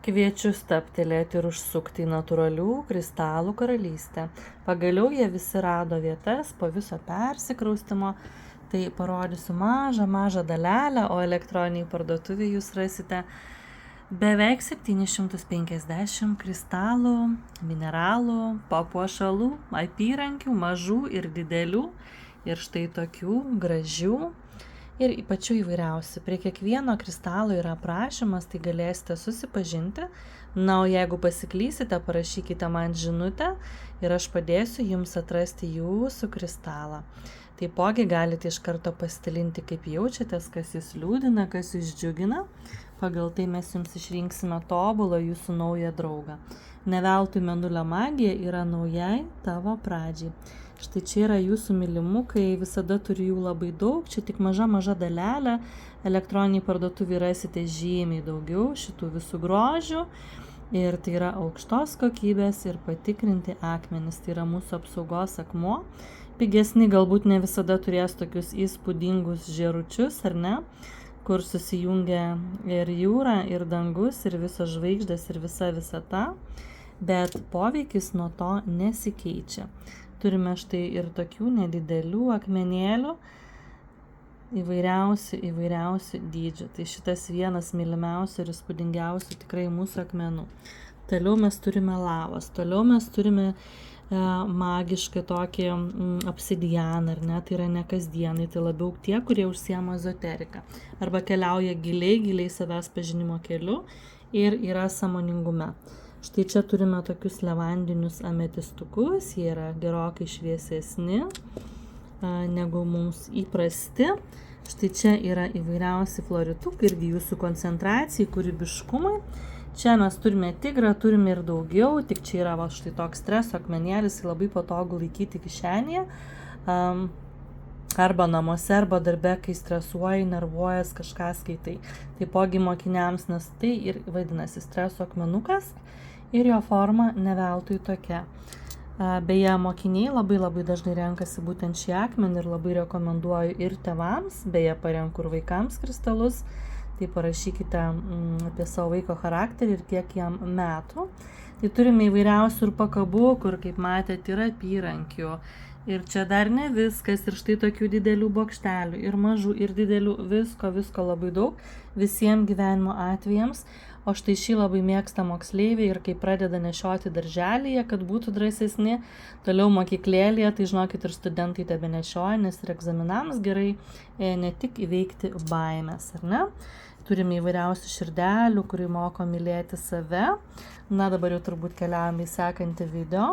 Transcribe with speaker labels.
Speaker 1: Kviečiu stabtelėti ir užsukti į natūralių kristalų karalystę. Pagaliau jie visi rado vietas po viso persikraustimo. Tai parodysiu mažą dalelę, o elektroniniai parduotuvėje jūs rasite beveik 750 kristalų, mineralų, papuošalų, apyrankių, mažų ir didelių. Ir štai tokių gražių ir pačių įvairiausių. Prie kiekvieno kristalo yra aprašymas, tai galėsite susipažinti. Na, o jeigu pasiklysite, parašykite man žinutę ir aš padėsiu jums atrasti jūsų kristalą. Taipogi galite iš karto pasidalinti, kaip jaučiatės, kas jūs liūdina, kas jūs džiugina. Pagal tai mes jums išrinksime tobulą jūsų naują draugą. Ne veltui Mėnulio magija yra naujai tavo pradžiai. Štai čia yra jūsų mylimukai, visada turiu jų labai daug, čia tik maža dalelė, elektroniniai parduotuvėje rasite žymiai daugiau šitų visų grožių ir tai yra aukštos kokybės ir patikrinti akmenys, tai yra mūsų apsaugos akmuo. Pigesni galbūt ne visada turės tokius įspūdingus žėručius, ar ne, kur susijungia ir jūra, ir dangus, ir visos žvaigždės, ir visa visata, bet poveikis nuo to nesikeičia. Turime štai ir tokių nedidelių akmenėlių, įvairiausių dydžių. Tai šitas vienas mylimiausių ir įspūdingiausių tikrai mūsų akmenų. Toliau mes turime lavas, toliau mes turime magišką tokį obsidianą, ar ne, tai yra ne kasdienai, tai labiau tie, kurie užsiema ezoteriką arba keliauja giliai savęs pažinimo keliu ir yra sąmoningume. Štai čia turime tokius levandinius ametistukus, jie yra gerokai šviesesni negu mums įprasti. Štai čia yra įvairiausi floritukai irgi jūsų koncentracijai, kūrybiškumui. Čia mes turime tigrą, turime ir daugiau, tik čia yra štai toks streso akmenėlis, labai patogu laikyti kišenėje, arba namuose, arba darbe, kai stresuoji, nervuojas, kažką skaitai. Taipogi mokiniams, nes tai ir vadinasi streso akmenukas ir jo forma ne veltui tokia. Beje, mokiniai labai dažnai renkasi būtent šį akmenį ir labai rekomenduoju ir tėvams, beje, parenku ir vaikams kristalus. Tai parašykite apie savo vaiko charakterį ir kiek jam metų. Tai turime įvairiausių ir pakabukų, ir kaip matėte, yra apyrankių. Ir čia dar ne viskas, ir štai tokių didelių bokštelių, ir mažų, ir didelių, visko labai daug, visiems gyvenimo atvejams. O štai šį labai mėgsta moksleiviai ir kai pradeda nešioti darželyje, kad būtų drąsesni, toliau mokyklėlėje, tai žinokit, ir studentai tebe nešioja, nes ir egzaminams gerai ne tik įveikti baimės, ar ne? Turime įvairiausių širdelių, kuri moko mylėti save. Na, dabar jau turbūt keliaujame į sekantį video.